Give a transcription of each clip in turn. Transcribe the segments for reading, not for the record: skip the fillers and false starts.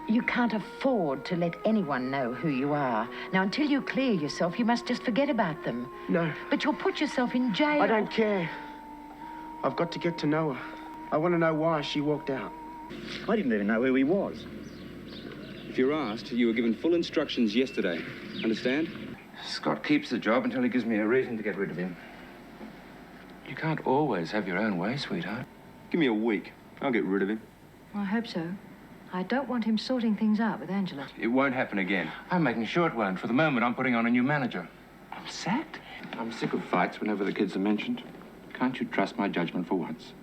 You can't afford to let anyone know who you are. Now, until you clear yourself, you must just forget about them. No. But you'll put yourself in jail. I don't care. I've got to get to know her. I want to know why she walked out. I didn't even know who he was. If you're asked, you were given full instructions yesterday. Understand? Scott keeps the job until he gives me a reason to get rid of him. You can't always have your own way, sweetheart. Give me a week. I'll get rid of him. I hope so. I don't want him sorting things out with Angela. It won't happen again. I'm making sure it won't. For the moment, I'm putting on a new manager. I'm sacked. I'm sick of fights whenever the kids are mentioned. Can't you trust my judgment for once?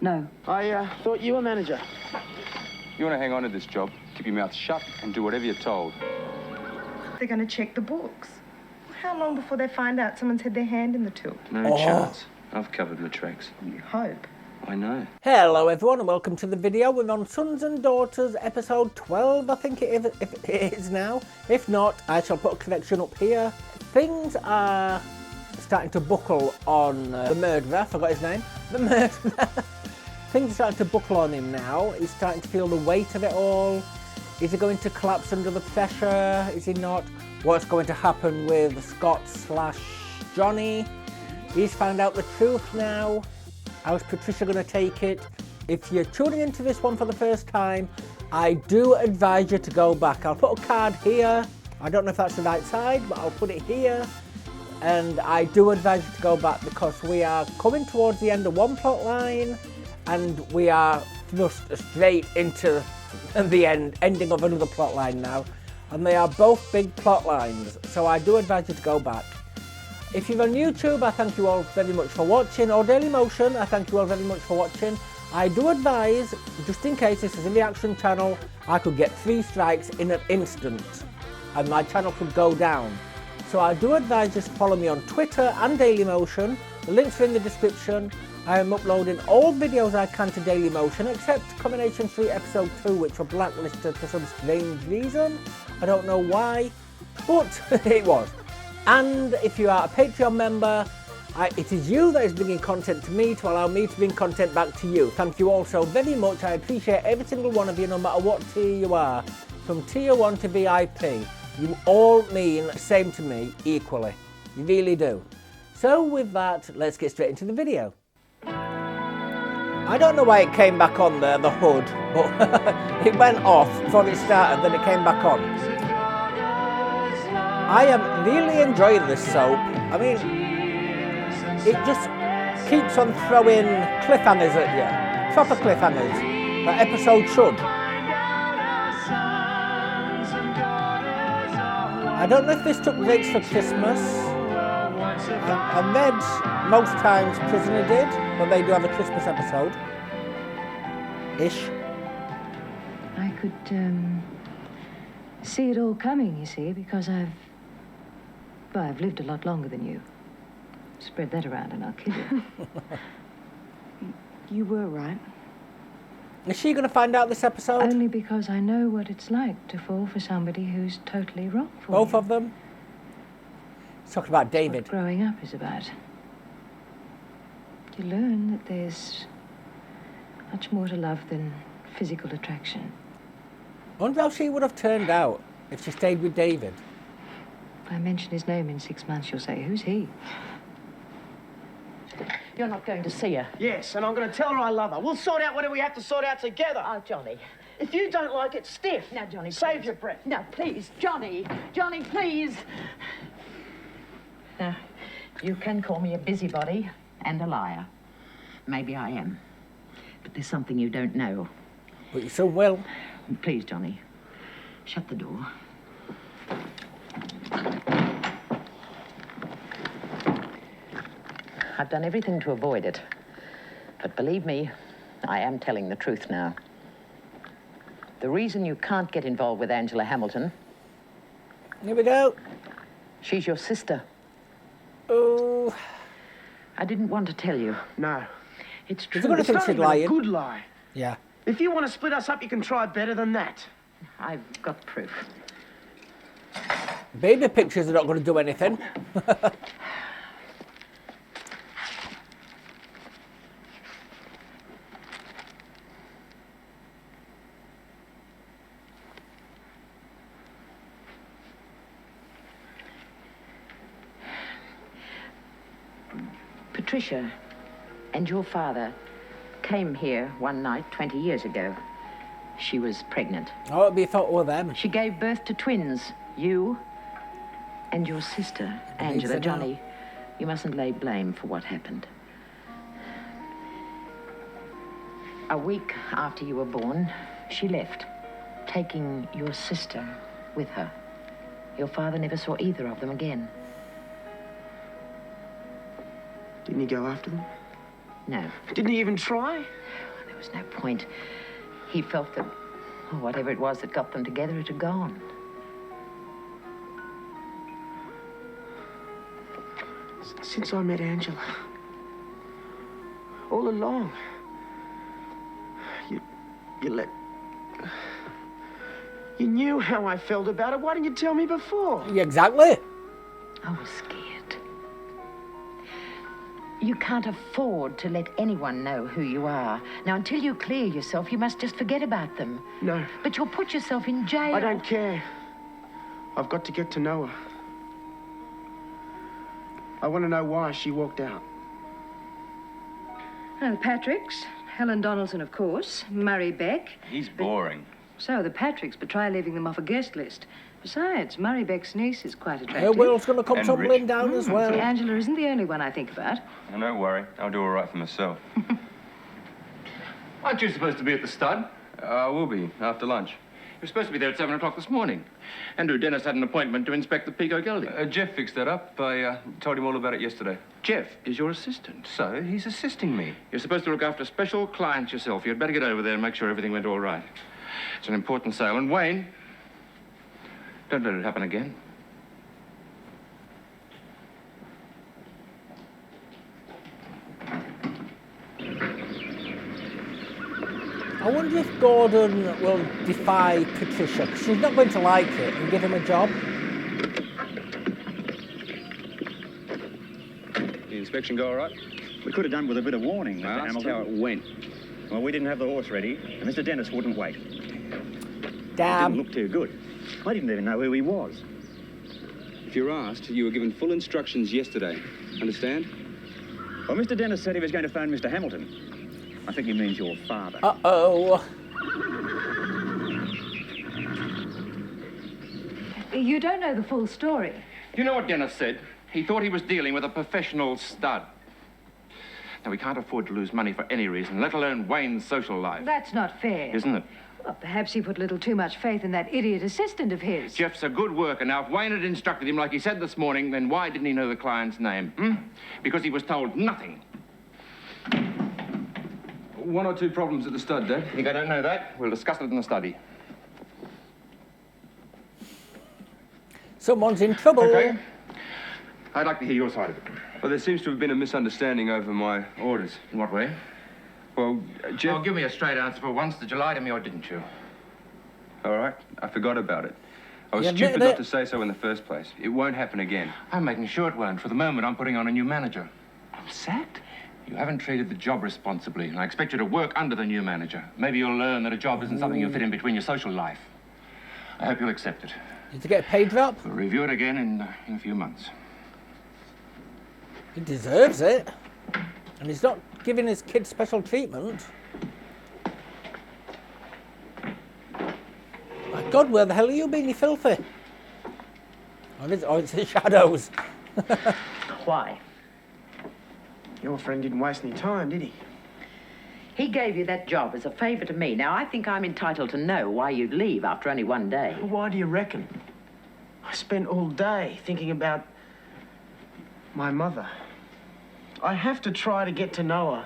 No. I thought you were manager. You want to hang on to this job, keep your mouth shut, and do whatever you're told. They're going to check the books. How long before they find out someone's had their hand in the till? No chance. I've covered my tracks. You hope. I know. Hello everyone and welcome to the video. We're on Sons and Daughters episode 12 I think it is, if it is now. If not, I shall put a connection up here. Things are starting to buckle on the murderer, I forgot his name. The murderer. Things are starting to buckle on him now. He's starting to feel the weight of it all. Is he going to collapse under the pressure? Is he not? What's going to happen with Scott/Johnny? He's found out the truth now. How's Patricia going to take it? If you're tuning into this one for the first time, I do advise you to go back. I'll put a card here. I don't know if that's the right side, but I'll put it here. And I do advise you to go back because we are coming towards the end of one plot line and we are thrust straight into the ending of another plot line now. And they are both big plot lines, so I do advise you to go back. If you're on YouTube, I thank you all very much for watching, or Dailymotion, I thank you all very much for watching. I do advise, just in case this is a reaction channel, I could get 3 strikes in an instant, and my channel could go down. So I do advise you to follow me on Twitter and Dailymotion. The links are in the description. I am uploading all videos I can to Dailymotion, except Combination 3 Episode 2, which were blacklisted for some strange reason. I don't know why, but it was. And if you are a Patreon member, it is you that is bringing content to me to allow me to bring content back to you. Thank you all so very much. I appreciate every single one of you, no matter what tier you are. From tier 1 to VIP. You all mean the same to me equally. You really do. So with that, let's get straight into the video. I don't know why it came back on there, the hood, but it went off before it started, then it came back on. I am really enjoying this soap. I mean, it just keeps on throwing cliffhangers at you. Proper cliffhangers. That episode should. I don't know if this took breaks for Christmas. I read most times Prisoner did, but they do have a Christmas episode. Ish. I could see it all coming, you see, because I've lived a lot longer than you. Spread that around and I'll kill you. You were right. Is she going to find out this episode? Only because I know what it's like to fall for somebody who's totally wrong for you. Both of them? Let's talk about David. What growing up is about. You learn that there's much more to love than physical attraction. I wonder how she would have turned out if she stayed with David. If I mention his name in 6 months, you'll say, who's he? You're not going to see her. Yes, and I'm going to tell her I love her. We'll sort out whatever we have to sort out together. Oh, Johnny. If you don't like it, stiff. Now, Johnny, Save please. your breath. Now, please, Johnny. Johnny, please. Now, you can call me a busybody and a liar. Maybe I am. But there's something you don't know. But you so will. Please, Johnny, shut the door. I've done everything to avoid it. But believe me, I am telling the truth now. The reason you can't get involved with Angela Hamilton... Here we go. She's your sister. Oh. I didn't want to tell you. No. It's true. You're going to think she's lying. A good lie. Yeah. If you want to split us up, you can try better than that. I've got proof. Baby pictures are not going to do anything. Patricia and your father came here one night 20 years ago. She was pregnant. Oh, it'd be a photo of them. She gave birth to twins, you and your sister, Angela. Johnny, you mustn't lay blame for what happened. A week after you were born, she left, taking your sister with her. Your father never saw either of them again. Didn't he go after them? No. Didn't he even try? There was no point. He felt that whatever it was that got them together, it had gone. Since I met Angela, all along, you knew how I felt about it. Why didn't you tell me before? Yeah, exactly. I was scared. You can't afford to let anyone know who you are. Now, until you clear yourself, you must just forget about them. No. But you'll put yourself in jail. I don't care. I've got to get to know her. I want to know why she walked out. The Patricks, Helen Donaldson, of course, Murray Beck. He's boring. So the Patricks, but try leaving them off a guest list. Besides, Murray Beck's niece is quite Her attractive. will's going to come And tumbling rich. down as well. Angela isn't the only one I think about. Oh, don't worry. I'll do all right for myself. Aren't you supposed to be at the stud? I will be, after lunch. You were supposed to be there at 7 o'clock this morning. Andrew Dennis had an appointment to inspect the Pico gelding. Jeff fixed that up. I told him all about it yesterday. Jeff is your assistant. So, he's assisting me. You're supposed to look after special clients yourself. You'd better get over there and make sure everything went all right. It's an important sale. And Wayne, don't let it happen again. I wonder if Gordon will defy Patricia, because she's not going to like it, and give him a job. The inspection go all right? We could have done with a bit of warning, Mr. I asked Hamilton. how it went. Well, we didn't have the horse ready, and Mr. Dennis wouldn't wait. Didn't Damn. look too good. I didn't even know who he was. If you're asked, you were given full instructions yesterday. Understand? Well, Mr. Dennis said he was going to phone Mr. Hamilton. I think he means your father. Uh-oh. You don't know the full story. You know what Dennis said? He thought he was dealing with a professional stud. Now, we can't afford to lose money for any reason, let alone Wayne's social life. That's not fair. Isn't it? Well, perhaps he put a little too much faith in that idiot assistant of his. Jeff's a good worker. Now, if Wayne had instructed him like he said this morning, then why didn't he know the client's name? Because he was told nothing. 1 or 2 problems at the stud, Dad. You think I don't know that? We'll discuss it in the study. Someone's in trouble. Okay. I'd like to hear your side of it. Well, there seems to have been a misunderstanding over my orders. In what way? Well, Jeff... Oh, give me a straight answer for once. Did you lie to me or didn't you? All right, I forgot about it. I was You admitted stupid not it. to say so in the first place. It won't happen again. I'm making sure it won't. For the moment, I'm putting on a new manager. I'm sacked? You haven't treated the job responsibly, and I expect you to work under the new manager. Maybe you'll learn that a job isn't something you fit in between your social life. I hope you'll accept it. Did you get a pay drop? We'll review it again in a few months. He deserves it. And he's not giving his kid special treatment. My God, where the hell are you being, you filthy? Oh, it's the shadows. Why? Your friend didn't waste any time, did he? He gave you that job as a favor to me. Now, I think I'm entitled to know why you'd leave after only one day. Well, why do you reckon? I spent all day thinking about my mother. I have to try to get to know her.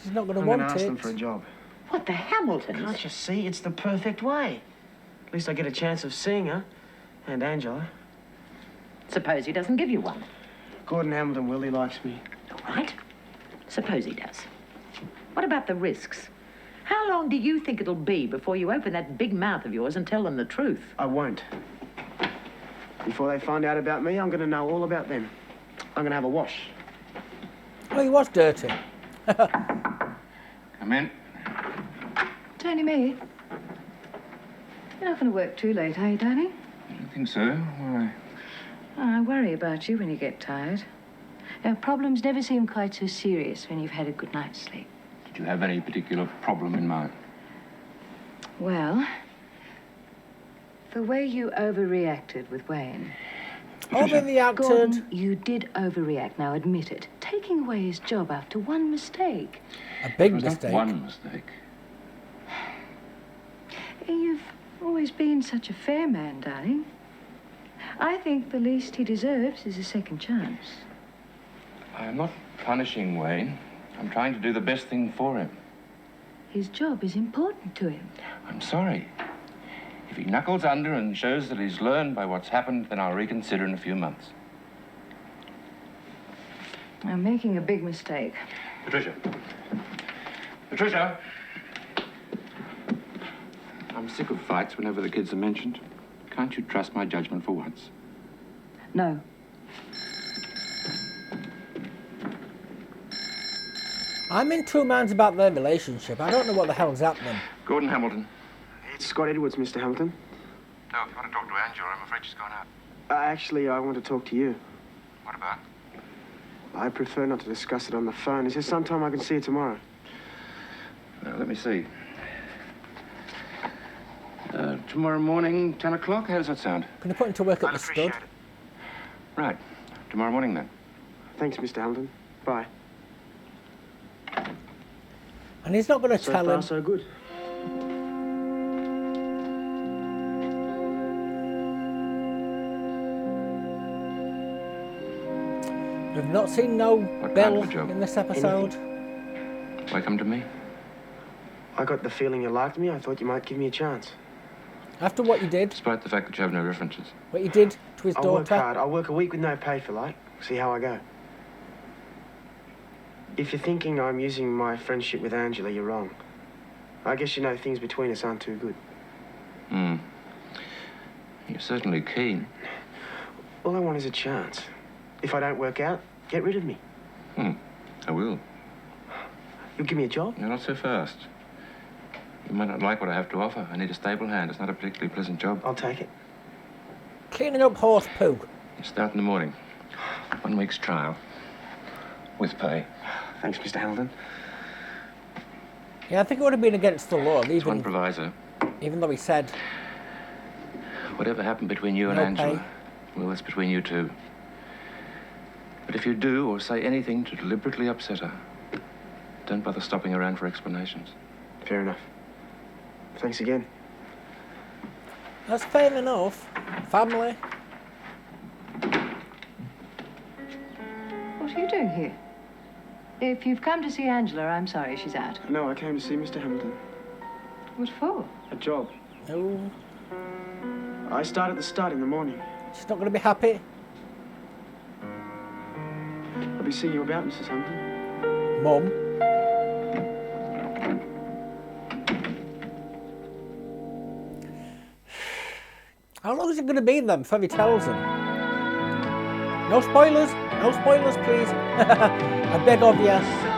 She's not going to I'm want going to ask it. them for a job. What, the Hamiltons? Can't you see? It's the perfect way. At least I get a chance of seeing her. And Angela. Suppose he doesn't give you one. Gordon Hamilton will. He likes me. All right. Suppose he does. What about the risks? How long do you think it'll be before you open that big mouth of yours and tell them the truth? I won't. Before they find out about me, I'm going to know all about them. I'm going to have a wash. Well, he was dirty. Come in. It's only me. You're not going to work too late, are you, darling? I don't think so. Why? Oh, I worry about you when you get tired. Now, problems never seem quite so serious when you've had a good night's sleep. Did you have any particular problem in mind? Well, the way you overreacted with Wayne. Overreacted. Gordon, you did overreact, now admit it. Taking away his job after one mistake. A big It was not mistake. one mistake. You've always been such a fair man, darling. I think the least he deserves is a second chance. I am not punishing Wayne. I'm trying to do the best thing for him. His job is important to him. I'm sorry. If he knuckles under and shows that he's learned by what's happened, then I'll reconsider in a few months. I'm making a big mistake. Patricia. Patricia! I'm sick of fights whenever the kids are mentioned. Can't you trust my judgment for once? No. I'm in two minds about their relationship. I don't know what the hell's happening. Gordon Hamilton. It's Scott Edwards, Mr. Hamilton. No, if you want to talk to Angela, I'm afraid she's gone out. Actually, I want to talk to you. What about? I prefer not to discuss it on the phone. Is there some time I can see you tomorrow? Let me see. Tomorrow morning, 10 o'clock? How does that sound? Can you put into work at the stud? Right. Tomorrow morning, then. Thanks, Mr. Hamilton. Bye. And he's not going to So tell far, him. so good. We've not seen no kind Bill of a job? in this episode. Why come to me? I got the feeling you liked me. I thought you might give me a chance. After what you did, Despite the fact that you have no references. what you did to his I'll work daughter. hard. I'll work a week with no pay for like. See how I go. If you're thinking I'm using my friendship with Angela, you're wrong. I guess you know things between us aren't too good. Hmm. You're certainly keen. All I want is a chance. If I don't work out, get rid of me. I will. You'll give me a job? No, not so fast. You might not like what I have to offer. I need a stable hand. It's not a particularly pleasant job. I'll take it. Cleaning up horse poo. You start in the morning. 1 week's trial. With pay. Thanks, Mr. Hamilton. Yeah, I think it would have been against the law, It's one even, proviso. even though he said, Whatever happened between you and No Angela, pay. well, that's between you two. But if you do or say anything to deliberately upset her, don't bother stopping around for explanations. Fair enough. Thanks again. that's fair enough. Family. What are you doing here? If you've come to see Angela, I'm sorry she's out. No, I came to see Mr. Hamilton. What for? A job. No, I start at the stud in the morning. she's not going to be happy. I'll be seeing you about, Mrs. Hamilton. Mum. How long is it going to be then before he tells them? No spoilers. No spoilers, please. I beg of you.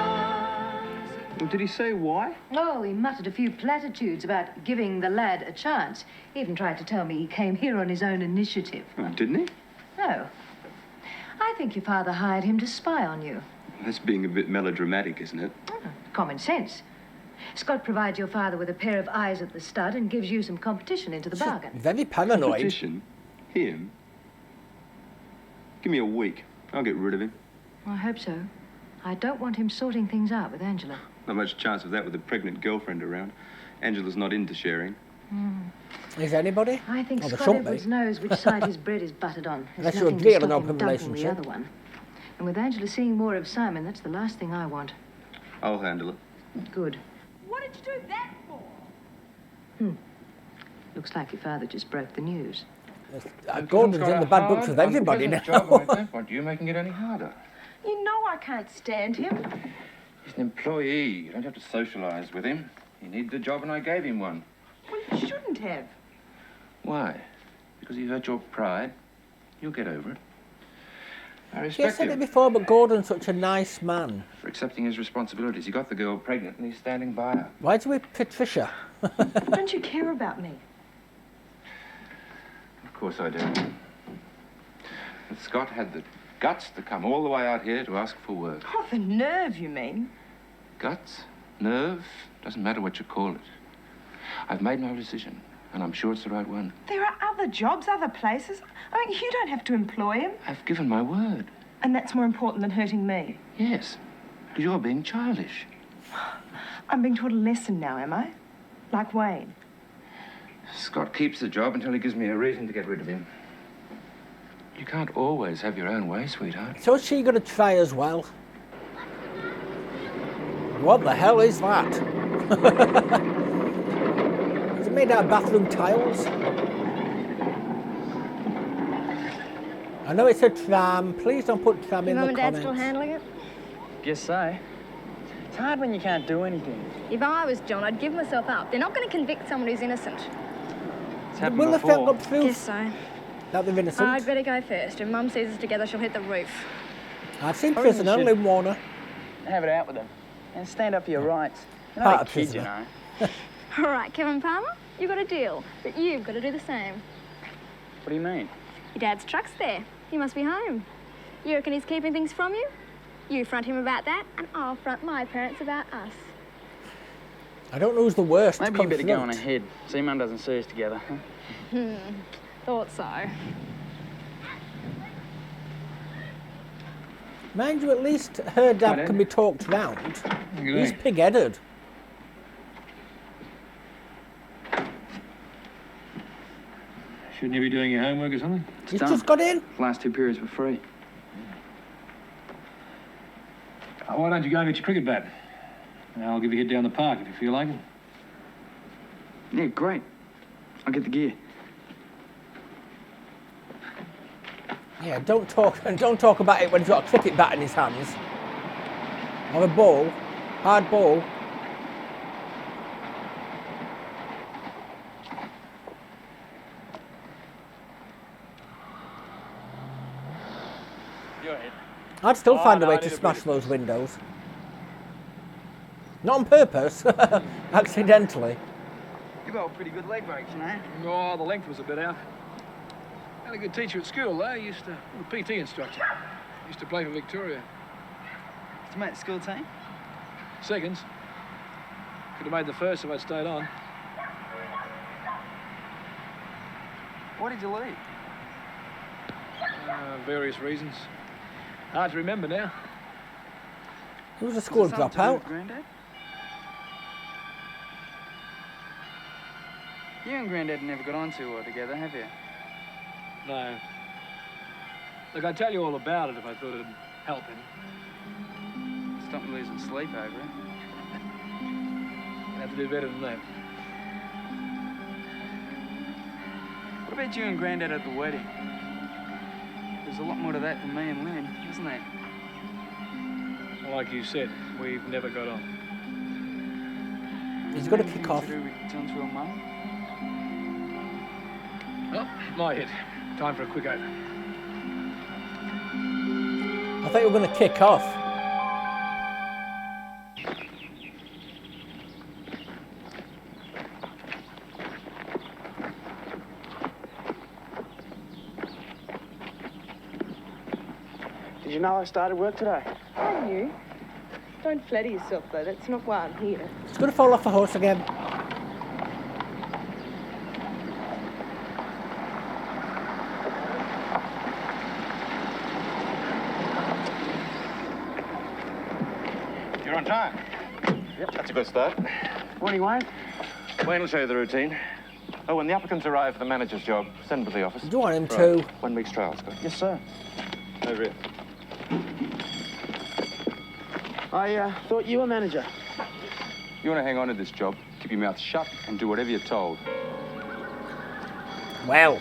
Well, did he say why? Oh, he muttered a few platitudes about giving the lad a chance. He even tried to tell me he came here on his own initiative. Oh, didn't he? No. I think your father hired him to spy on you. That's being a bit melodramatic, isn't it? Common sense. Scott provides your father with a pair of eyes at the stud and gives you some competition into the bargain. Very paranoid. Competition? Him? Give me a week. I'll get rid of him. I hope so. I don't want him sorting things out with Angela. Not much chance of that with a pregnant girlfriend around. Angela's not into sharing. Is anybody? I think Oh, there Scott shouldn't be. Edwards knows which side his bread is buttered on. There's Unless you're nothing to clear in an stop him open dumping the relationship. other one. And with Angela seeing more of Simon, that's the last thing I want. I'll handle it. Good. What did you do that for? Looks like your father just broke the news. Gordon's in the bad books with everybody now. Job, I don't want you making it any harder. You know I can't stand him. He's an employee. You don't have to socialize with him. He needed a job and I gave him one. Well, you shouldn't have. Why? Because he hurt your pride? You'll get over it. I He respect said it him before, but Gordon's such a nice man. for accepting his responsibilities. He got the girl pregnant and he's standing by her. Why do we Patricia? Don't you care about me? Of course I do. But Scott had the guts to come all the way out here to ask for work. Oh, the nerve, you mean? Guts, nerve, doesn't matter what you call it. I've made my decision, and I'm sure it's the right one. There are other jobs, other places. I mean, you don't have to employ him. I've given my word. And that's more important than hurting me. Yes, because you're being childish. I'm being taught a lesson now, am I? Like Wayne. Scott keeps the job until he gives me a reason to get rid of him. You can't always have your own way, sweetheart. So is she going to try as well? What the hell is that? Is it made out of bathroom tiles? I know it's a tram. Please don't put tram in the comments. Mum and Dad still handling it? Guess so. It's hard when you can't do anything. If I was John, I'd give myself up. They're not going to convict someone who's innocent. It's happened Will the before. film got proof Guess so. that they're innocent? I'd better go first. If Mum sees us together, she'll hit the roof. I've seen Probably Prisoner, should. Lynn Warner. Have it out with them. And stand up for your rights. You're Part not a of kid, you Prisoner. know. All right, Kevin Palmer, you've got a deal. But you've got to do the same. What do you mean? Your dad's truck's there. He must be home. You reckon he's keeping things from you? You front him about that, and I'll front my parents about us. I don't know who's the worst. Maybe to you better go on confront. ahead. See Mum doesn't see us together. Huh? Thought so. Mind you, at least her dad can be talked round. He's pig-headed. Shouldn't you be doing your homework or something? He's done. just got in. Last 2 periods were free. Why don't you go and get your cricket bat? And I'll give you a hit down the park if you feel like it. Yeah, great. I'll get the gear. Yeah, don't talk about it when he's got a cricket bat in his hands. Or a ball, hard ball. Go ahead. I'd still find a no, way I to need a smash breather. those windows. Not on purpose, accidentally. You got a pretty good leg breaks, you know. Oh, the length was a bit out. Had a good teacher at school, though. He used to, a PT instructor. Used to play for Victoria. Did you make the school team? Seconds. Could have made the first if I'd stayed on. Why did you leave? Various reasons. Hard to remember now. Who was a school Was it something to do dropout? with Grandad? You and Grandad never got on too well together, have you? No. Look, I'd tell you all about it if I thought it'd help him. Stop me losing sleep over it. I'd have to do better than that. What about you and Grandad at the wedding? There's a lot more to that than me and Lynn, isn't there? Like you said, we've never got on. He's got to kick off. To do with John's real mum? Well, my hit. Time for a quick over. I thought you were going to kick off. Did you know I started work today? I knew. Don't flatter yourself, though. That's not why I'm here. He's going to fall off the horse again. You're on time. Yep, that's a good start. Morning, Wayne. Wayne will show you the routine. Oh, when the applicants arrive for the manager's job, send them to the office. Do you want him Right. to? 1 week's trial, Scott. Yes, sir. Over here. I thought you were manager. You want to hang on to this job, keep your mouth shut and do whatever you're told. Well.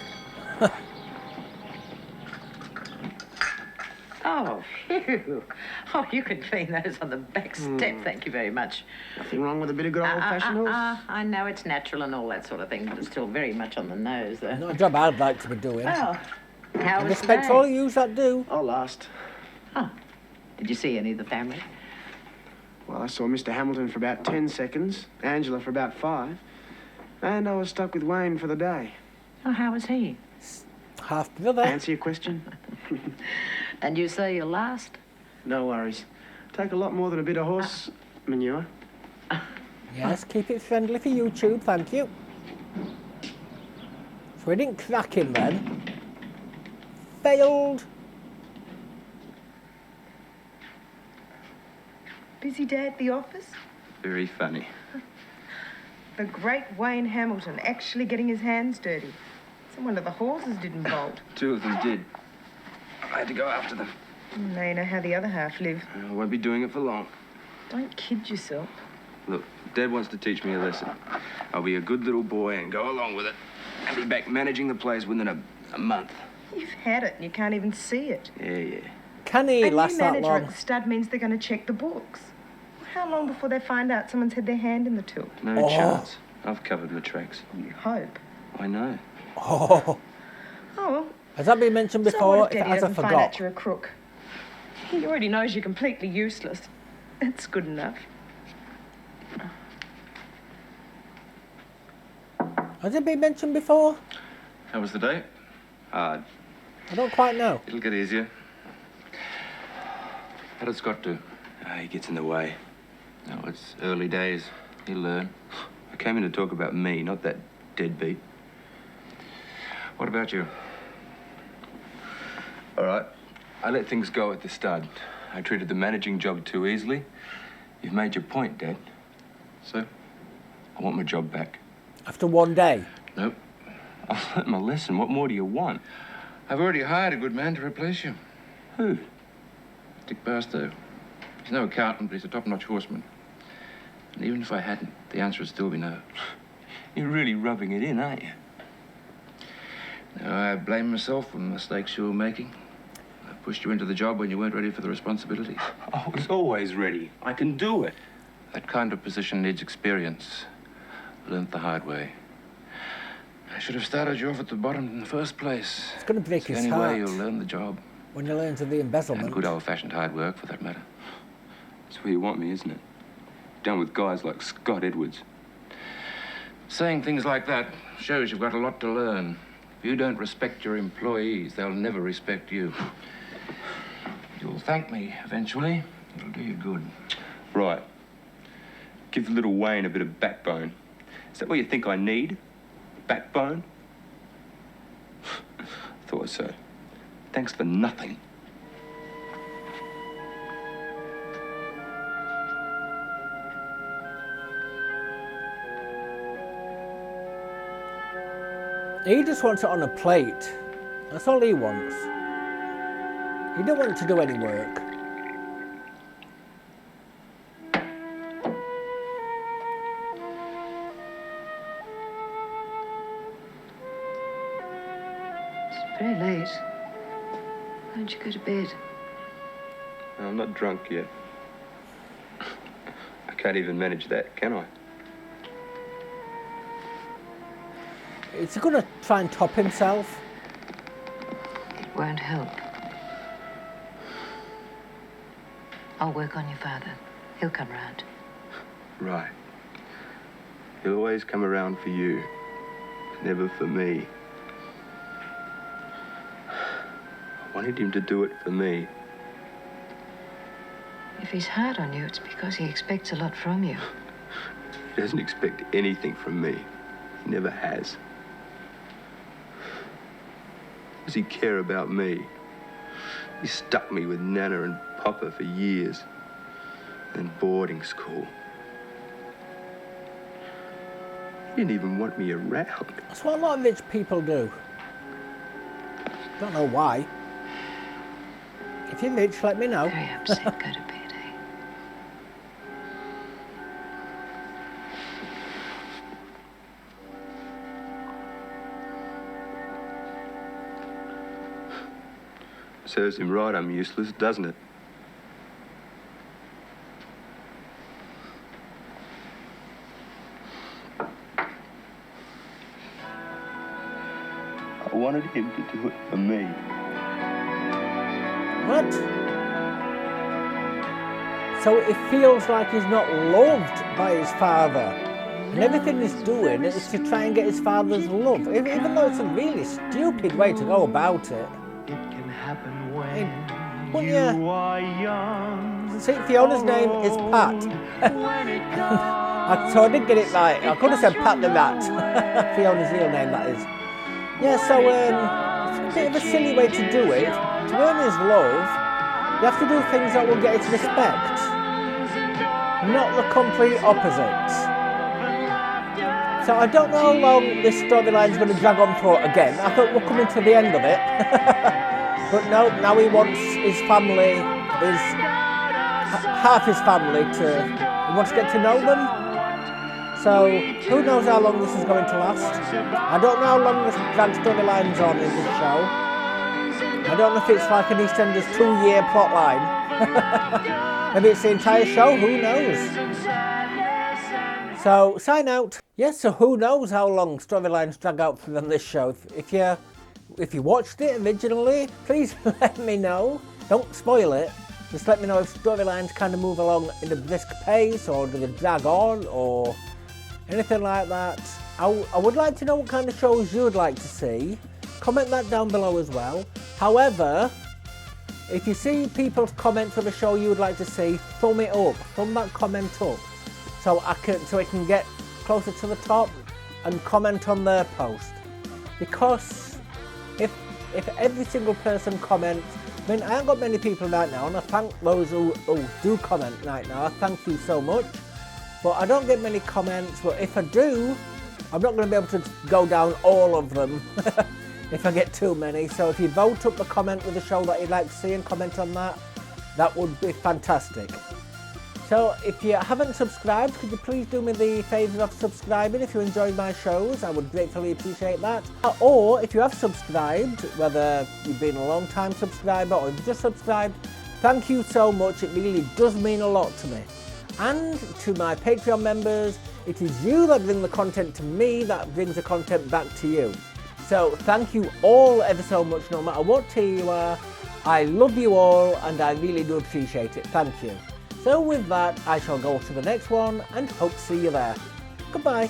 Oh, phew. Oh, you could clean those on the back step. Thank you very much. Nothing wrong with a bit of good old-fashioned horse. I know it's natural and all that sort of thing, but it's still very much on the nose, though. Not a job I'd like to be doing. Well, how was Respect today? for all you that do. I'll last. Oh, did you see any of the family? Well, I saw Mr. Hamilton for about 10 seconds, Angela for about 5, and I was stuck with Wayne for the day. Oh, how was he? Half brother. Answer your question? And you say you'll last? No worries. Take a lot more than a bit of horse manure. Yes, keep it friendly for YouTube, thank you. So we didn't crack him then. Failed. Busy day at the office? Very funny. The great Wayne Hamilton actually getting his hands dirty. So one of the horses didn't bolt. 2 of them did. I had to go after them. Now you know how the other half live. I won't be doing it for long. Don't kid yourself. Look, Dad wants to teach me a lesson. I'll be a good little boy and go along with it. And be back managing the place within a month. You've had it and you can't even see it. Yeah. Can he A last new that manager long? at the stud means they're going to check the books. How long before they find out someone's had their hand in the till? No chance. I've covered my tracks. You hope. I know. Oh. Oh, well. Has that been mentioned So before? what if If it Daddy has, I doesn't find out forgot. you're a crook? He already knows you're completely useless. That's good enough. Has it been mentioned before? How was the day? Hard. I don't quite know. It'll get easier. How did Scott do? He gets in the way. No, it's early days. He'll learn. I came in to talk about me, not that deadbeat. What about you? All right. I let things go at the stud. I treated the managing job too easily. You've made your point, Dad. So, I want my job back. After one day? Nope. I've learned my lesson. What more do you want? I've already hired a good man to replace you. Who? Dick Barstow. He's no accountant, but he's a top-notch horseman. And even if I hadn't, the answer would still be no. You're really rubbing it in, aren't you? No, I blame myself for the mistakes you were making. I pushed you into the job when you weren't ready for the responsibilities. I was always ready. I can do it. That kind of position needs experience. Learned the hard way. I should have started you off at the bottom in the first place. It's going to break It's the his only heart way you'll learn the job. when he learns of the embezzlement. And good old-fashioned hard work, for that matter. That's where you want me, isn't it? Down with guys like Scott Edwards. Saying things like that shows you've got a lot to learn. If you don't respect your employees, they'll never respect you. You'll thank me eventually. It'll do you good. Right. Give little Wayne a bit of backbone. Is that what you think I need? Backbone? Thought so. Thanks for nothing. He just wants it on a plate. That's all he wants. He don't want to do any work. It's very late. Why don't you go to bed? I'm not drunk yet. I can't even manage that, can I? Is he going to try and top himself? It won't help. I'll work on your father. He'll come round. Right. He'll always come around for you, never for me. I wanted him to do it for me. If he's hard on you, it's because he expects a lot from you. He doesn't expect anything from me. He never has. Does he care about me? He stuck me with Nana and Papa for years. And boarding school. He didn't even want me around. That's what a lot of rich people do. Don't know why. If you're rich, let me know. Very upset. Go to bed, eh? Serves him right I'm useless, doesn't it? I wanted him to do it for me. What? So it feels like he's not loved by his father. And everything he's doing is to try and get his father's love. Even though it's a really stupid way to go about it. It can happen when Wouldn't you? See, Fiona's name is Pat. So I did get it right. I could have said Pat the Rat. Fiona's real name, that is. Yeah, so it's a bit of a silly way to do it. To earn his love, you have to do things that will get his respect. Not the complete opposite. So I don't know how long this storyline's going to drag on for again. I thought we're coming to the end of it. But no, now he wants his family, half his family he wants to get to know them. So who knows how long this is going to last. I don't know how long this drag storyline's on in this show. I don't know if it's like an EastEnders 2-year plot line. Maybe it's the entire show, who knows? So, sign out. Yes, so who knows how long storylines drag out on this show. If you watched it originally, please let me know. Don't spoil it. Just let me know if storylines kind of move along in a brisk pace, or do they drag on, or anything like that. I would like to know what kind of shows you would like to see. Comment that down below as well. However, if you see people's comments for the show you would like to see, thumb it up. Thumb that comment up. So it can get closer to the top and comment on their post. Because if every single person comments, I mean, I haven't got many people right now, and I thank those who do comment right now. I thank you so much. But I don't get many comments, but if I do, I'm not going to be able to go down all of them if I get too many. So if you vote up the comment with the show that you'd like to see and comment on that, that would be fantastic. So if you haven't subscribed, could you please do me the favour of subscribing if you enjoyed my shows? I would gratefully appreciate that. Or if you have subscribed, whether you've been a long time subscriber or you've just subscribed, thank you so much. It really does mean a lot to me. And to my Patreon members, it is you that bring the content to me that brings the content back to you. So thank you all ever so much, no matter what tier you are. I love you all and I really do appreciate it. Thank you. So with that, I shall go to the next one and hope to see you there. Goodbye.